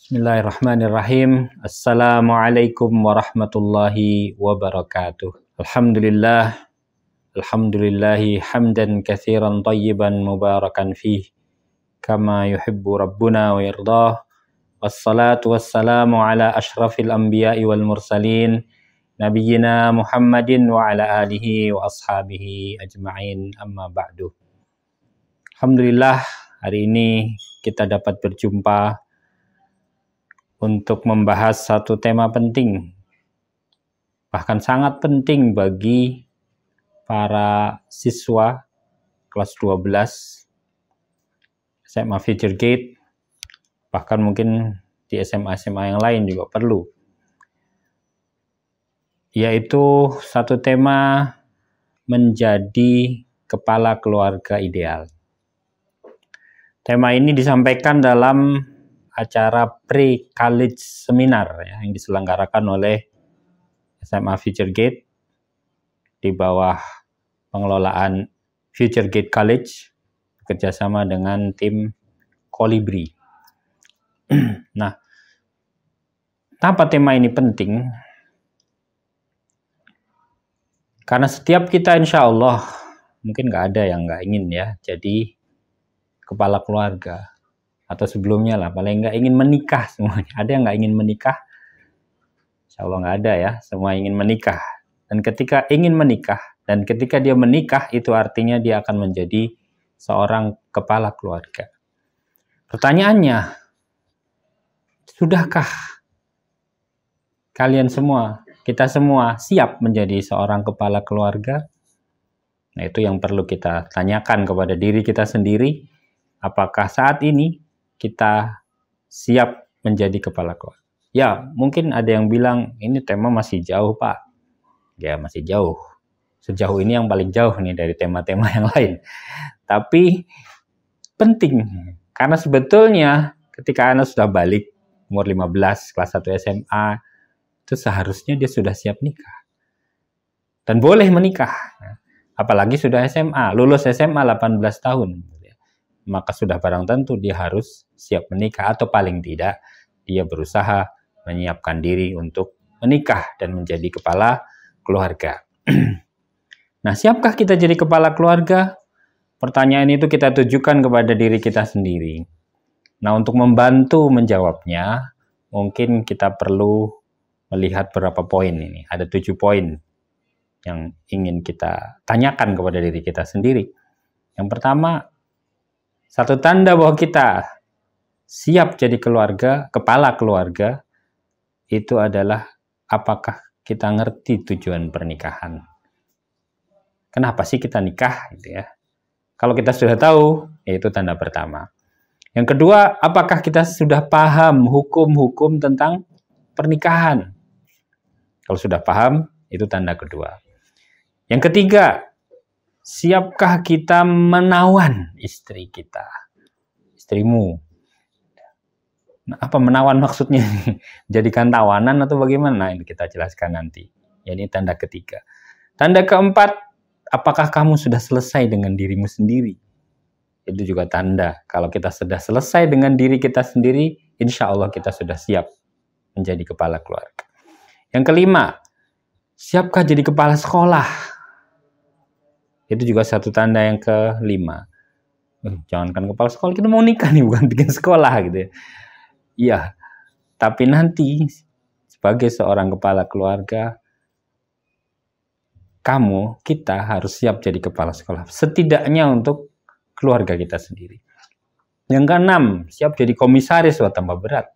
Bismillahirrahmanirrahim. Assalamualaikum warahmatullahi wabarakatuh. Alhamdulillahi hamdan katsiran tayyiban mubarakan fih kama yuhibbu rabbuna wa yardah. Wassalatu wassalamu ala ashrafil anbiya'i wal mursalin nabiyyina Muhammadin wa ala alihi wa ashabihi ajma'in, amma ba'du. Alhamdulillah, hari ini kita dapat berjumpa untuk membahas satu tema penting, bahkan sangat penting bagi para siswa kelas 12 SMA Future Gate, bahkan mungkin di SMA-SMA yang lain juga perlu, yaitu satu tema menjadi kepala keluarga ideal. Tema ini disampaikan dalam acara pre-college seminar yang diselenggarakan oleh SMA Future Gate di bawah pengelolaan Future Gate College bekerjasama dengan tim Kolibri. Nah, kenapa tema ini penting? Karena setiap kita insya Allah, mungkin nggak ada yang nggak ingin ya jadi kepala keluarga. Atau sebelumnya lah, paling nggak ingin menikah semuanya. Ada yang nggak ingin menikah? Insya Allah nggak ada ya, semua ingin menikah. Dan ketika ingin menikah, dan ketika dia menikah, itu artinya dia akan menjadi seorang kepala keluarga. Pertanyaannya, sudahkah kalian semua, kita semua siap menjadi seorang kepala keluarga? Nah, itu yang perlu kita tanyakan kepada diri kita sendiri. Apakah saat ini kita siap menjadi kepala keluarga? Ya, mungkin ada yang bilang ini tema masih jauh, Pak. Ya, masih jauh. Sejauh ini yang paling jauh nih dari tema-tema yang lain. Tapi penting, karena sebetulnya ketika anak sudah balik umur 15, kelas 1 SMA, itu seharusnya dia sudah siap nikah. Dan boleh menikah. Apalagi sudah SMA, lulus SMA 18 tahun. Maka sudah barang tentu dia harus siap menikah, atau paling tidak dia berusaha menyiapkan diri untuk menikah dan menjadi kepala keluarga. Nah, siapkah kita jadi kepala keluarga? Pertanyaan itu kita tujukan kepada diri kita sendiri. Nah, untuk membantu menjawabnya, mungkin kita perlu melihat beberapa poin ini. Ada 7 poin yang ingin kita tanyakan kepada diri kita sendiri. Yang pertama, satu tanda bahwa kita siap jadi keluarga, kepala keluarga, itu adalah apakah kita ngerti tujuan pernikahan. Kenapa sih kita nikah? Gitu ya. Kalau kita sudah tahu, itu tanda pertama. Yang kedua, apakah kita sudah paham hukum-hukum tentang pernikahan? Kalau sudah paham, itu tanda kedua. Yang ketiga, siapkah kita menawan istri kita, istrimu? Nah, apa menawan maksudnya? Jadikan tawanan atau bagaimana? Ini kita jelaskan nanti. Ya, ini tanda ketiga. Tanda keempat, apakah kamu sudah selesai dengan dirimu sendiri? Itu juga tanda. Kalau kita sudah selesai dengan diri kita sendiri, insya Allah kita sudah siap menjadi kepala keluarga. Yang kelima, siapkah jadi kepala sekolah? Itu juga satu tanda yang kelima. Jangankan kepala sekolah, kita mau nikah nih, bukan bikin sekolah gitu ya. Iya, tapi nanti sebagai seorang kepala keluarga, kita harus siap jadi kepala sekolah. Setidaknya untuk keluarga kita sendiri. Yang keenam, siap jadi komisaris. Wah, tambah berat.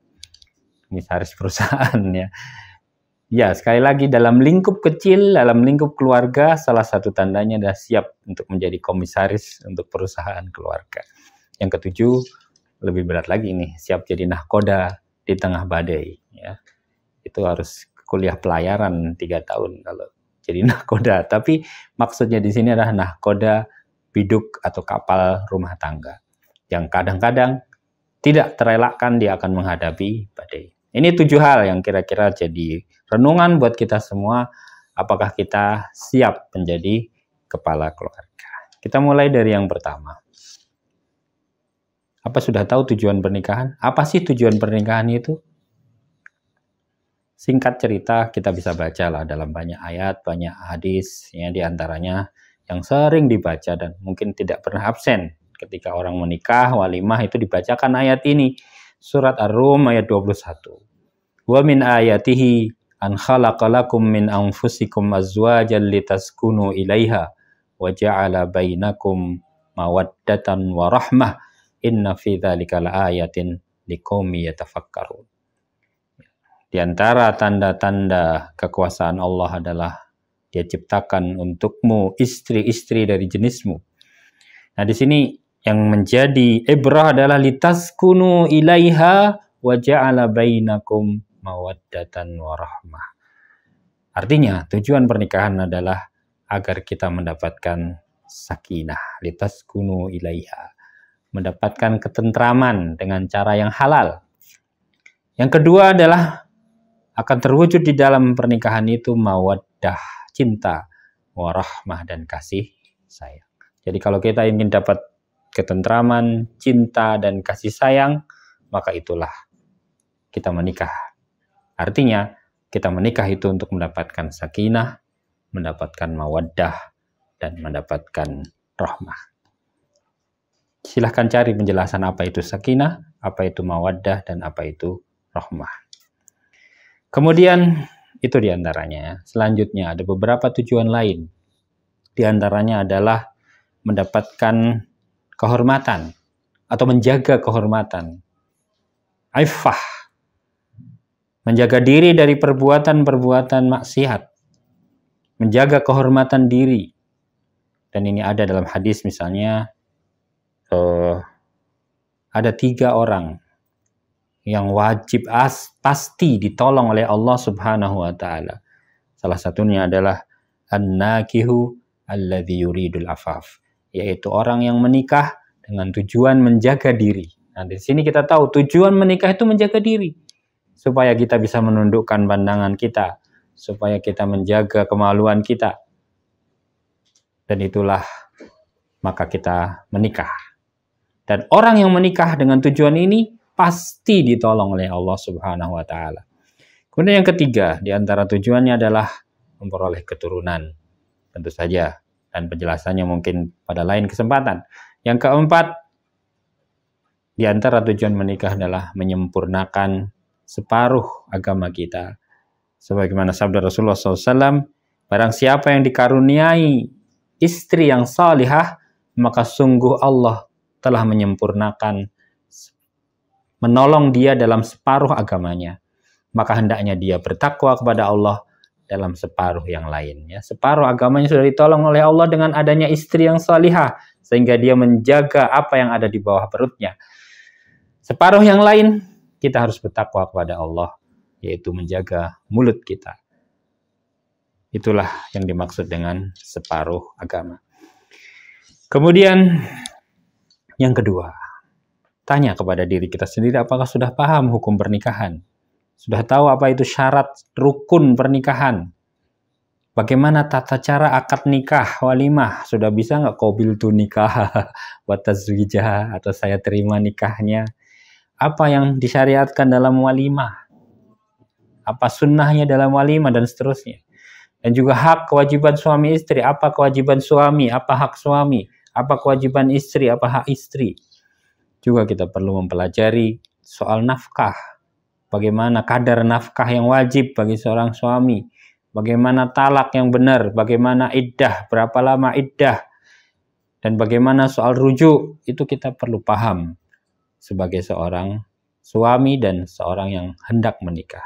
Komisaris perusahaan ya. Ya, sekali lagi dalam lingkup kecil, dalam lingkup keluarga, salah satu tandanya adalah siap untuk menjadi komisaris untuk perusahaan keluarga. Yang ketujuh, lebih berat lagi nih, siap jadi nahkoda di tengah badai. Ya. Itu harus kuliah pelayaran 3 tahun kalau jadi nahkoda. Tapi maksudnya di sini adalah nahkoda biduk atau kapal rumah tangga. Yang kadang-kadang tidak terelakkan dia akan menghadapi badai. Ini 7 hal yang kira-kira jadi renungan buat kita semua. Apakah kita siap menjadi kepala keluarga? Kita mulai dari yang pertama. Apa sudah tahu tujuan pernikahan? Apa sih tujuan pernikahan itu? Singkat cerita, kita bisa baca lah dalam banyak ayat, banyak hadis, ya, diantaranya yang sering dibaca dan mungkin tidak pernah absen ketika orang menikah, walimah itu dibacakan ayat ini. Surat Ar-Rum ayat 21. Wa min ayatihi an khalaqalakum min anfusikum azwajan litaskunu ilaiha wa ja'ala bainakum mawaddatan wa rahmah inna fi dzalika laayatin liqaumi yatafakkarun. Di antara tanda-tanda kekuasaan Allah adalah Dia ciptakan untukmu istri-istri dari jenismu. Nah, di sini yang menjadi ibrah adalah litaskunu ilaiha wa ja'ala bainakum mawaddatan wa rahmah. Artinya, tujuan pernikahan adalah agar kita mendapatkan sakinah, litaskunu ilaiha, mendapatkan ketentraman dengan cara yang halal. Yang kedua adalah akan terwujud di dalam pernikahan itu mawaddah, cinta, warahmah, dan kasih sayang. Jadi kalau kita ingin dapat ketentraman, cinta, dan kasih sayang, maka itulah kita menikah. Artinya, kita menikah itu untuk mendapatkan sakinah, mendapatkan mawaddah, dan mendapatkan rahmah. Silahkan cari penjelasan apa itu sakinah, apa itu mawaddah, dan apa itu rahmah. Kemudian, itu diantaranya. Selanjutnya, ada beberapa tujuan lain. Diantaranya adalah mendapatkan kehormatan, atau menjaga kehormatan. Aifah. Menjaga diri dari perbuatan-perbuatan maksiat. Menjaga kehormatan diri. Dan ini ada dalam hadis misalnya, ada 3 orang yang wajib pasti ditolong oleh Allah Subhanahu wa Ta'ala. Salah satunya adalah an-nakihu alladhi yuridul afaf, yaitu orang yang menikah dengan tujuan menjaga diri. Nah, di sini kita tahu tujuan menikah itu menjaga diri, supaya kita bisa menundukkan pandangan kita, supaya kita menjaga kemaluan kita. Dan itulah maka kita menikah. Dan orang yang menikah dengan tujuan ini pasti ditolong oleh Allah Subhanahu wa Ta'ala. Kemudian yang ketiga, di antara tujuannya adalah memperoleh keturunan. Tentu saja, dan penjelasannya mungkin pada lain kesempatan. Yang keempat, di antara tujuan menikah adalah menyempurnakan separuh agama kita. Sebagaimana sabda Rasulullah SAW, barang siapa yang dikaruniai istri yang salihah, maka sungguh Allah telah menyempurnakan, menolong dia dalam separuh agamanya. Maka hendaknya dia bertakwa kepada Allah dalam separuh yang lain. Ya, separuh agamanya sudah ditolong oleh Allah dengan adanya istri yang salihah, sehingga dia menjaga apa yang ada di bawah perutnya. Separuh yang lain, kita harus bertakwa kepada Allah, yaitu menjaga mulut kita. Itulah yang dimaksud dengan separuh agama. Kemudian, yang kedua, tanya kepada diri kita sendiri, apakah sudah paham hukum pernikahan? Sudah tahu apa itu syarat rukun pernikahan? Bagaimana tata cara akad nikah, walimah? Sudah bisa nggak qabiltu nikah, wa tazwijah, atau saya terima nikahnya? Apa yang disyariatkan dalam walimah? Apa sunnahnya dalam walimah, dan seterusnya. Dan juga hak kewajiban suami istri. Apa kewajiban suami? Apa hak suami? Apa kewajiban istri? Apa hak istri? Juga kita perlu mempelajari soal nafkah. Bagaimana kadar nafkah yang wajib bagi seorang suami. Bagaimana talak yang benar. Bagaimana iddah. Berapa lama iddah. Dan bagaimana soal rujuk. Itu kita perlu paham sebagai seorang suami dan seorang yang hendak menikah.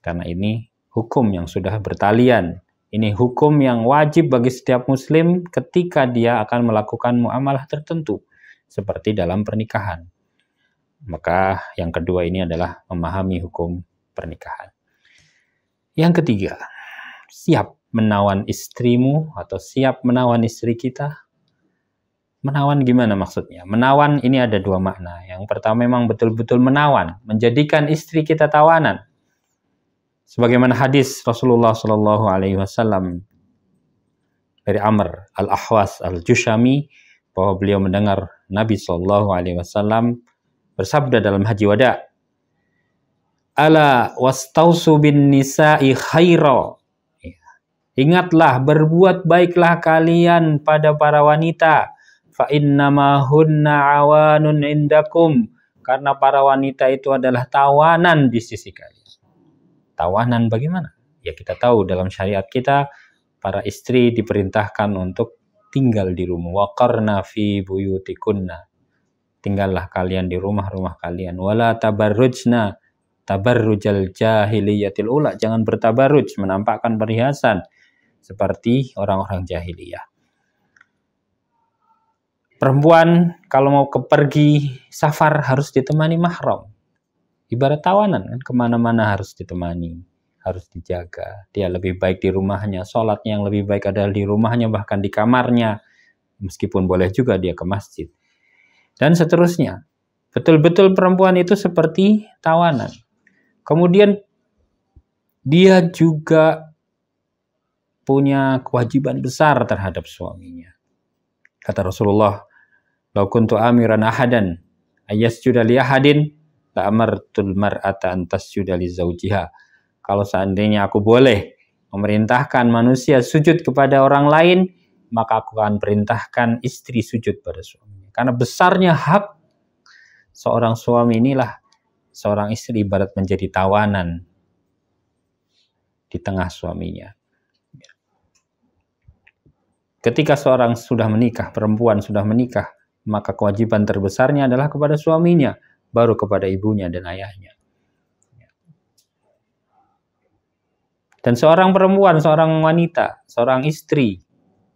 Karena ini hukum yang sudah bertalian. Ini hukum yang wajib bagi setiap muslim ketika dia akan melakukan muamalah tertentu. Seperti dalam pernikahan. Maka yang kedua ini adalah memahami hukum pernikahan. Yang ketiga, siap menawan istrimu atau siap menawan istri kita. Menawan gimana maksudnya? Menawan ini ada 2 makna. Yang pertama memang betul-betul menawan, menjadikan istri kita tawanan. Sebagaimana hadis Rasulullah SAW dari Amr al-Ahwas al-Jushami, bahwa beliau mendengar Nabi Shallallahu Alaihi Wasallam bersabda dalam haji wada, ala wastausu bin nisa'i khaira. Ingatlah, berbuat baiklah kalian pada para wanita. Fa innama hunna awanun indakum. Karena para wanita itu adalah tawanan di sisi kalian. Tawanan bagaimana? Ya kita tahu dalam syariat kita, para istri diperintahkan untuk tinggal di rumah. Waqarna fi buyutikunna. Tinggallah kalian di rumah-rumah kalian. Wala tabarrujna tabarrujal jahiliyatil ula. Jangan bertabarruj, menampakkan perhiasan seperti orang-orang jahiliyah. Perempuan kalau mau pergi safar harus ditemani mahram. Ibarat tawanan kan, kemana-mana harus ditemani, harus dijaga. Dia lebih baik di rumahnya, sholatnya yang lebih baik adalah di rumahnya, bahkan di kamarnya. Meskipun boleh juga dia ke masjid. Dan seterusnya. Betul-betul perempuan itu seperti tawanan. Kemudian dia juga punya kewajiban besar terhadap suaminya. Kata Rasulullah, "Lau kuntu amiran ahadan ayasjuda li ahadin la amartul mar'ata an tasjuda li zawjiha." Kalau seandainya aku boleh memerintahkan manusia sujud kepada orang lain, maka aku akan perintahkan istri sujud pada suaminya. Karena besarnya hak seorang suami, inilah seorang istri ibarat menjadi tawanan di tengah suaminya. Ketika seorang sudah menikah, perempuan sudah menikah, maka kewajiban terbesarnya adalah kepada suaminya, baru kepada ibunya dan ayahnya. Dan seorang perempuan, seorang wanita, seorang istri,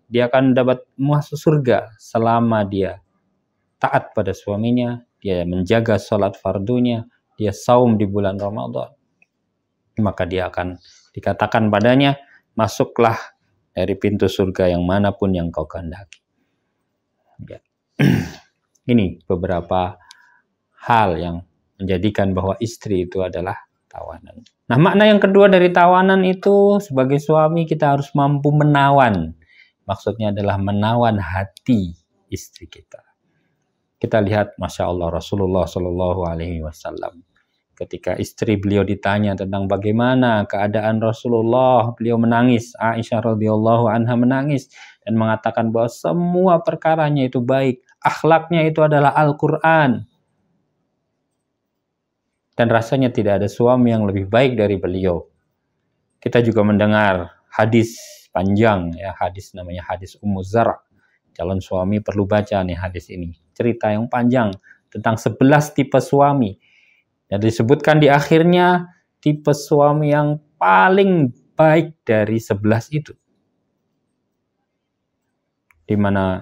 dia akan dapat masuk surga selama dia taat pada suaminya, dia menjaga sholat fardunya, dia saum di bulan Ramadan. Maka dia akan dikatakan padanya, masuklah dari pintu surga yang manapun yang kau kehendaki. Ya. Ini beberapa hal yang menjadikan bahwa istri itu adalah tawanan. Nah, makna yang kedua dari tawanan itu, sebagai suami kita harus mampu menawan. Maksudnya adalah menawan hati istri kita. Kita lihat, Masya Allah, Rasulullah Shallallahu Alaihi Wasallam. Ketika istri beliau ditanya tentang bagaimana keadaan Rasulullah, beliau menangis. Aisyah radhiyallahu anha menangis dan mengatakan bahwa semua perkaranya itu baik. Akhlaknya itu adalah Al-Quran. Dan rasanya tidak ada suami yang lebih baik dari beliau. Kita juga mendengar hadis panjang, ya, hadis namanya hadis Ummu Zara. Calon suami perlu baca nih hadis ini. Cerita yang panjang tentang 11 tipe suami. Dan disebutkan di akhirnya tipe suami yang paling baik dari 11 itu. Di mana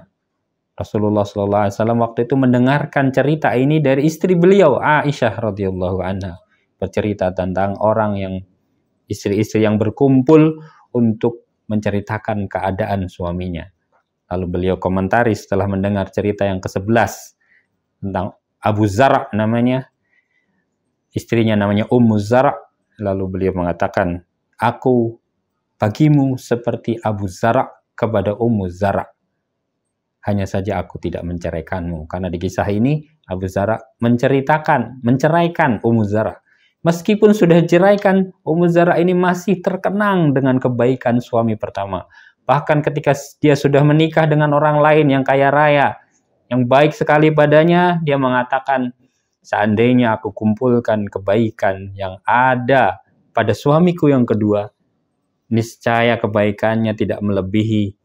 Rasulullah SAW waktu itu mendengarkan cerita ini dari istri beliau, Aisyah radhiyallahu anha. Bercerita tentang orang yang, istri-istri yang berkumpul untuk menceritakan keadaan suaminya. Lalu beliau komentari setelah mendengar cerita yang ke-11 tentang Abu Zara namanya. Istrinya namanya Ummu Zara. Lalu beliau mengatakan, aku bagimu seperti Abu Zara kepada Ummu Zara. Hanya saja aku tidak menceraikanmu. Karena di kisah ini Abu Zara menceraikan Ummu Zara. Meskipun sudah ceraikan, Ummu Zara ini masih terkenang dengan kebaikan suami pertama. Bahkan ketika dia sudah menikah dengan orang lain yang kaya raya, yang baik sekali padanya, dia mengatakan, seandainya aku kumpulkan kebaikan yang ada pada suamiku yang kedua, niscaya kebaikannya tidak melebihi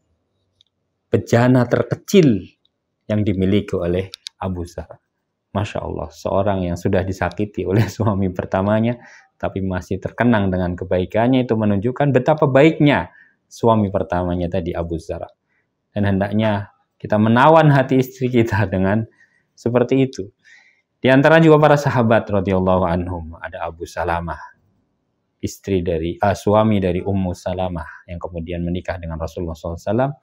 bejana terkecil yang dimiliki oleh Abu Zar. Masya Allah, seorang yang sudah disakiti oleh suami pertamanya, tapi masih terkenang dengan kebaikannya, itu menunjukkan betapa baiknya suami pertamanya tadi, Abu Zar. Dan hendaknya kita menawan hati istri kita dengan seperti itu. Di antara juga para sahabat radhiyallahu anhum, ada Abu Salamah, suami dari Ummu Salamah yang kemudian menikah dengan Rasulullah SAW.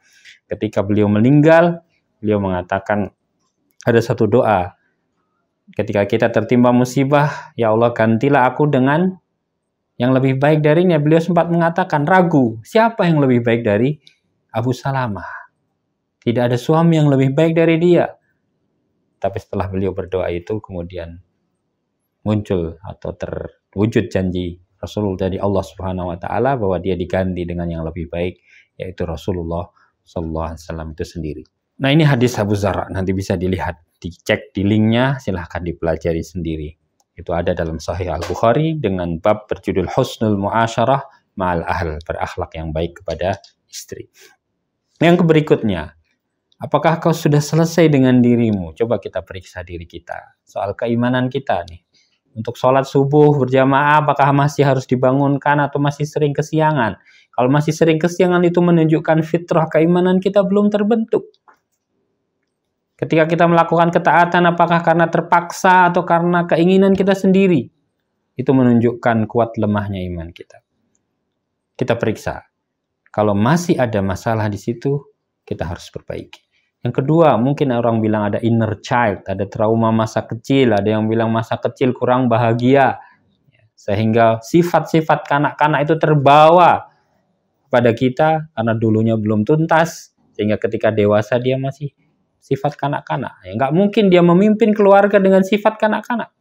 Ketika beliau meninggal, beliau mengatakan ada satu doa. Ketika kita tertimpa musibah, ya Allah gantilah aku dengan yang lebih baik darinya. Beliau sempat mengatakan ragu, siapa yang lebih baik dari Abu Salamah? Tidak ada suami yang lebih baik dari dia. Tapi setelah beliau berdoa itu kemudian muncul atau terwujud janji Rasulullah dari Allah Subhanahu wa taala bahwa dia diganti dengan yang lebih baik, yaitu Rasulullah sallallahu alaihi wasallam itu sendiri. Nah, ini hadis Abu Zarra, nanti bisa dilihat, dicek di linknya, silahkan dipelajari sendiri. Itu ada dalam Sahih Al-Bukhari dengan bab berjudul Husnul Mu'asyarah ma'al ahl, berakhlak yang baik kepada istri. Yang berikutnya, apakah kau sudah selesai dengan dirimu? Coba kita periksa diri kita. Soal keimanan kita nih. Untuk sholat subuh berjamaah, apakah masih harus dibangunkan atau masih sering kesiangan? Kalau masih sering kesiangan itu menunjukkan fitrah keimanan kita belum terbentuk. Ketika kita melakukan ketaatan, apakah karena terpaksa atau karena keinginan kita sendiri? Itu menunjukkan kuat lemahnya iman kita. Kita periksa. Kalau masih ada masalah di situ, kita harus perbaiki. Yang kedua, mungkin orang bilang ada inner child, ada trauma masa kecil, ada yang bilang masa kecil kurang bahagia, sehingga sifat-sifat kanak-kanak itu terbawa pada kita karena dulunya belum tuntas, sehingga ketika dewasa dia masih sifat kanak-kanak. Ya, nggak mungkin dia memimpin keluarga dengan sifat kanak-kanak.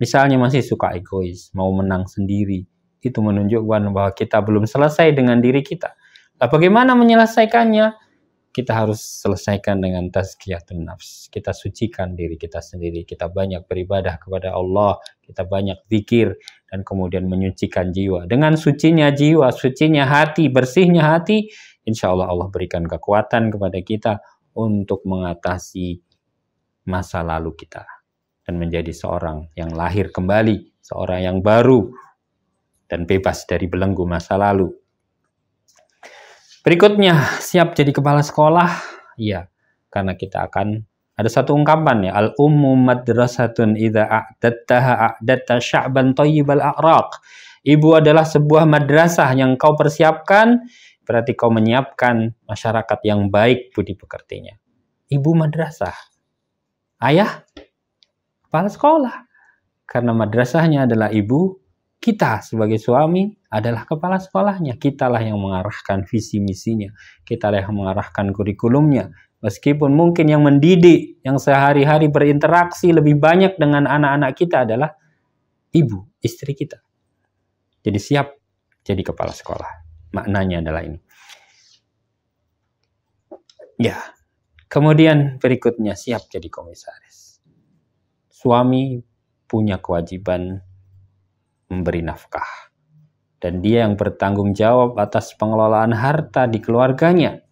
Misalnya masih suka egois, mau menang sendiri, itu menunjukkan bahwa kita belum selesai dengan diri kita. Nah, bagaimana menyelesaikannya? Kita harus selesaikan dengan tazkiyatun nafs. Kita sucikan diri kita sendiri. Kita banyak beribadah kepada Allah. Kita banyak zikir. Dan kemudian menyucikan jiwa. Dengan sucinya jiwa, sucinya hati, bersihnya hati, insya Allah Allah berikan kekuatan kepada kita untuk mengatasi masa lalu kita. Dan menjadi seorang yang lahir kembali. Seorang yang baru. Dan bebas dari belenggu masa lalu. Berikutnya, siap jadi kepala sekolah? Iya, karena kita akan ada satu ungkapan ya, al-ummu madrasatun idza a'dattaha a'datta sya'ban thayyibal a'raq. Ibu adalah sebuah madrasah yang kau persiapkan, berarti kau menyiapkan masyarakat yang baik budi pekertinya. Ibu madrasah. Ayah kepala sekolah. Karena madrasahnya adalah ibu, kita sebagai suami adalah kepala sekolahnya. Kitalah yang mengarahkan visi misinya. Kitalah yang mengarahkan kurikulumnya. Meskipun mungkin yang mendidik, yang sehari-hari berinteraksi lebih banyak dengan anak-anak kita adalah ibu, istri kita. Jadi siap jadi kepala sekolah. Maknanya adalah ini. Ya. Kemudian berikutnya siap jadi komisaris. Suami punya kewajiban memberi nafkah. Dan dia yang bertanggung jawab atas pengelolaan harta di keluarganya.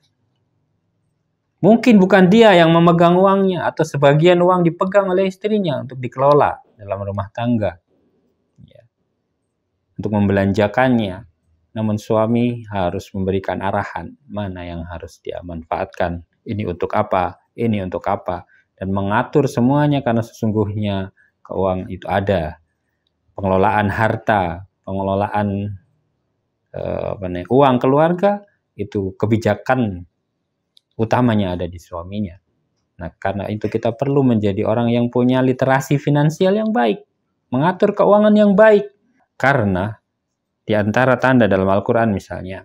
Mungkin bukan dia yang memegang uangnya, atau sebagian uang dipegang oleh istrinya untuk dikelola dalam rumah tangga. Ya. Untuk membelanjakannya. Namun suami harus memberikan arahan mana yang harus dia manfaatkan. Ini untuk apa, ini untuk apa. Dan mengatur semuanya karena sesungguhnya keuangan itu ada. Pengelolaan harta, pengelolaan uang keluarga, itu kebijakan utamanya ada di suaminya. Nah, karena itu kita perlu menjadi orang yang punya literasi finansial yang baik, mengatur keuangan yang baik. Karena di antara tanda dalam Al-Quran misalnya,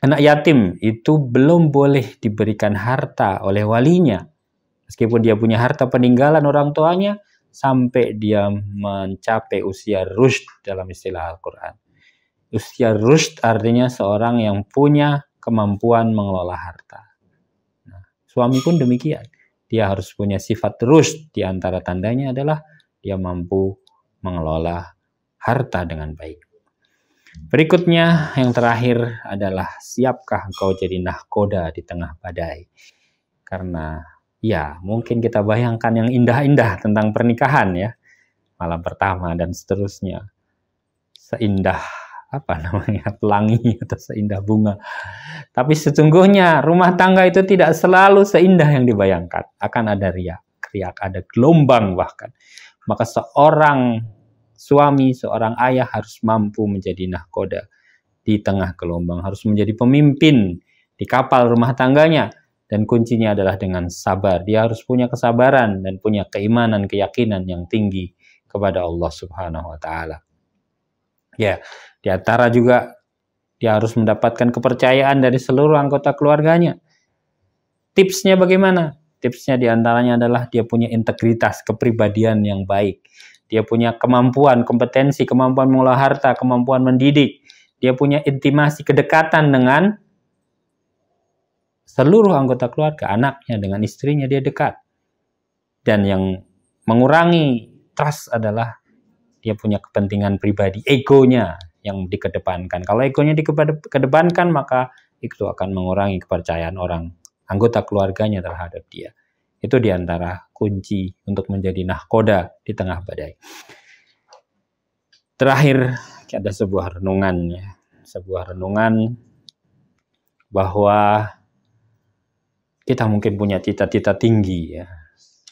anak yatim itu belum boleh diberikan harta oleh walinya. Meskipun dia punya harta peninggalan orang tuanya, sampai dia mencapai usia rushd dalam istilah Al-Quran. Usia rushd artinya seorang yang punya kemampuan mengelola harta. Nah, suami pun demikian. Dia harus punya sifat rushd. Di antara tandanya adalah dia mampu mengelola harta dengan baik. Berikutnya, yang terakhir adalah siapkah engkau jadi nahkoda di tengah badai? Karena ya, mungkin kita bayangkan yang indah-indah tentang pernikahan ya. Malam pertama dan seterusnya. Seindah pelangi atau seindah bunga. Tapi sesungguhnya rumah tangga itu tidak selalu seindah yang dibayangkan. Akan ada riak, ada gelombang bahkan. Maka seorang suami, seorang ayah harus mampu menjadi nahkoda di tengah gelombang. Harus menjadi pemimpin di kapal rumah tangganya. Dan kuncinya adalah dengan sabar. Dia harus punya kesabaran dan punya keimanan, keyakinan yang tinggi kepada Allah Subhanahu wa Ta'ala. Ya, di antara juga dia harus mendapatkan kepercayaan dari seluruh anggota keluarganya. Tipsnya bagaimana? Tipsnya diantaranya adalah dia punya integritas, kepribadian yang baik. Dia punya kemampuan, kompetensi, kemampuan mengolah harta, kemampuan mendidik. Dia punya intimasi, kedekatan dengan seluruh anggota keluarga, anaknya, dengan istrinya dia dekat. Dan yang mengurangi trust adalah dia punya kepentingan pribadi, egonya yang dikedepankan. Kalau egonya dikedepankan, maka itu akan mengurangi kepercayaan orang anggota keluarganya terhadap dia. Itu diantara kunci untuk menjadi nahkoda di tengah badai. Terakhir, ada sebuah renungan, ya. Sebuah renungan bahwa kita mungkin punya cita-cita tinggi, ya,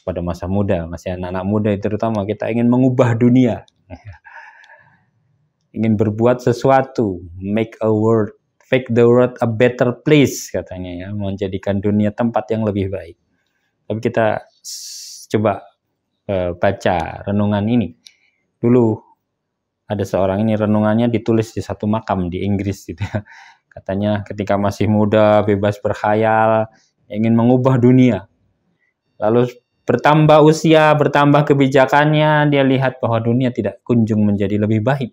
pada masa muda, masih anak-anak muda terutama, kita ingin mengubah dunia, ingin berbuat sesuatu, make the world a better place, katanya, ya, menjadikan dunia tempat yang lebih baik. Tapi kita coba baca renungan ini. Dulu ada seorang ini, renungannya ditulis di satu makam di Inggris gitu, ya. Katanya ketika masih muda, bebas berkhayal, ingin mengubah dunia. Lalu bertambah usia, bertambah kebijakannya, dia lihat bahwa dunia tidak kunjung menjadi lebih baik.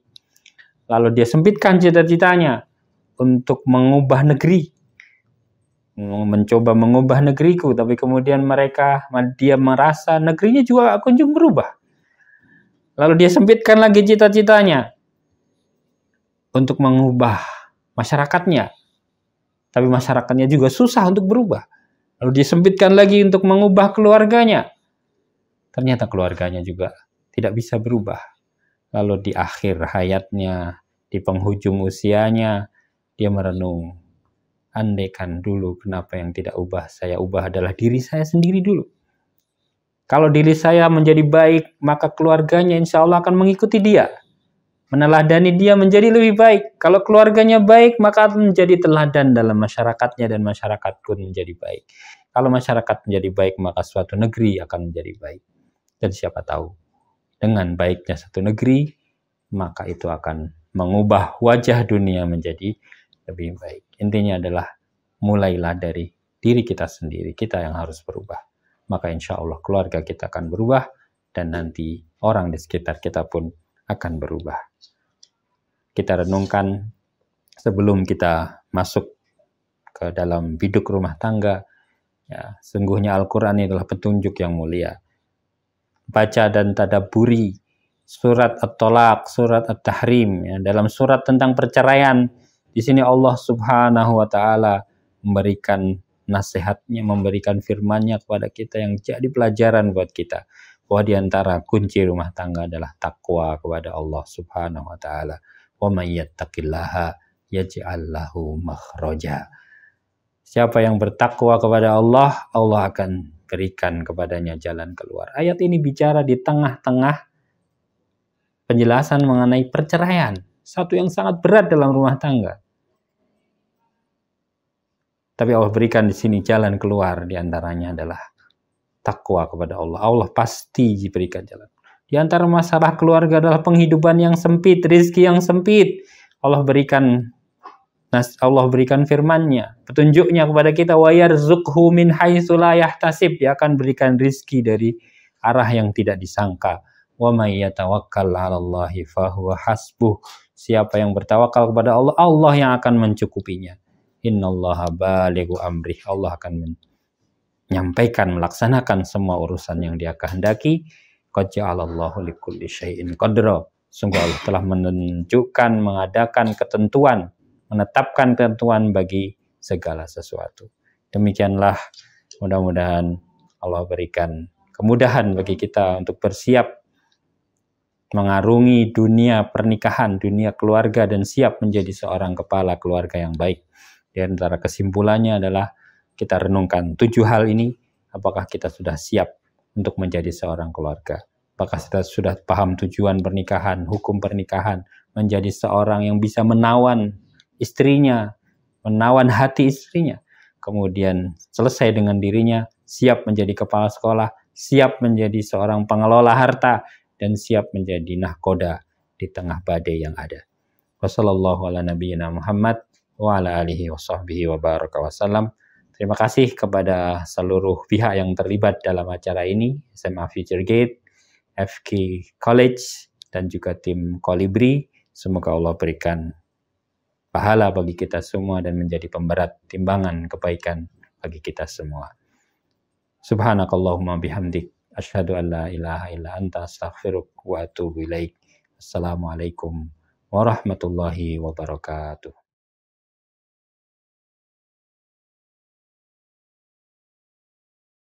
Lalu dia sempitkan cita-citanya untuk mengubah negeri, mencoba mengubah negeriku, tapi kemudian dia merasa negerinya juga kunjung berubah. Lalu dia sempitkan lagi cita-citanya untuk mengubah masyarakatnya, tapi masyarakatnya juga susah untuk berubah. Lalu dia sempitkan lagi untuk mengubah keluarganya, ternyata keluarganya juga tidak bisa berubah. Lalu di akhir hayatnya, di penghujung usianya, dia merenung, andaikan dulu kenapa yang tidak saya ubah adalah diri saya sendiri dulu. Kalau diri saya menjadi baik, maka keluarganya insya Allah akan mengikuti dia, meneladani dia menjadi lebih baik. Kalau keluarganya baik, maka akan menjadi teladan dalam masyarakatnya, dan masyarakat pun menjadi baik. Kalau masyarakat menjadi baik, maka suatu negeri akan menjadi baik. Dan siapa tahu, dengan baiknya satu negeri, maka itu akan mengubah wajah dunia menjadi lebih baik. Intinya adalah mulailah dari diri kita sendiri, kita yang harus berubah. Maka insya Allah keluarga kita akan berubah, dan nanti orang di sekitar kita pun akan berubah. Kita renungkan sebelum kita masuk ke dalam biduk rumah tangga, ya, sungguhnya Al-Quran adalah petunjuk yang mulia. Baca dan tadabburi surat At-Tolaq, surat At-Tahrim, ya, dalam surat tentang perceraian. Di sini Allah Subhanahu wa Ta'ala memberikan nasihatnya, memberikan firman-Nya kepada kita yang jadi pelajaran buat kita, bahwa di antara kunci rumah tangga adalah takwa kepada Allah Subhanahu wa Ta'ala. Wa may yattaqillaha yaj'al lahu makhraja. Siapa yang bertakwa kepada Allah, Allah akan berikan kepadanya jalan keluar. Ayat ini bicara di tengah-tengah penjelasan mengenai perceraian, satu yang sangat berat dalam rumah tangga. Tapi Allah berikan di sini jalan keluar, di antaranya adalah takwa kepada Allah. Allah pasti diberikan jalan. Di antara masalah keluarga adalah penghidupan yang sempit, rezeki yang sempit. Allah berikan firman-Nya, petunjuknya kepada kita, wa yarzuqhu min haitsu la yahtasib. Dia akan berikan rezeki dari arah yang tidak disangka. Wa may yatawakkal 'alallahi fahuwa hasbuh. Siapa yang bertawakal kepada Allah, Allah yang akan mencukupinya. Innallaha balighu amrih. Allah akan menyampaikan, melaksanakan semua urusan yang Dia kehendaki. Qad ja'alallahu likulli syai'in qadra. Sungguh Allah telah menunjukkan, mengadakan ketentuan, menetapkan ketentuan bagi segala sesuatu. Demikianlah, mudah-mudahan Allah berikan kemudahan bagi kita untuk bersiap mengarungi dunia pernikahan, dunia keluarga, dan siap menjadi seorang kepala keluarga yang baik. Di antara kesimpulannya adalah kita renungkan 7 hal ini. Apakah kita sudah siap untuk menjadi seorang keluarga? Apakah kita sudah paham tujuan pernikahan, hukum pernikahan, menjadi seorang yang bisa menawan istrinya, menawan hati istrinya, kemudian selesai dengan dirinya, siap menjadi kepala sekolah, siap menjadi seorang pengelola harta, dan siap menjadi nahkoda di tengah badai yang ada. Wassallallahu ala nabiyyina Muhammad wa ala alihi wa sahbihi wa baraka wa salam. Terima kasih kepada seluruh pihak yang terlibat dalam acara ini, SMA Future Gate, FK College, dan juga tim Kolibri. Semoga Allah berikan pahala bagi kita semua dan menjadi pemberat timbangan kebaikan bagi kita semua. Subhanakallahumma bihamdik, asyhadu an la ilaha illa anta, astaghfiruka wa atubu ilaik. Assalamualaikum warahmatullahi wabarakatuh.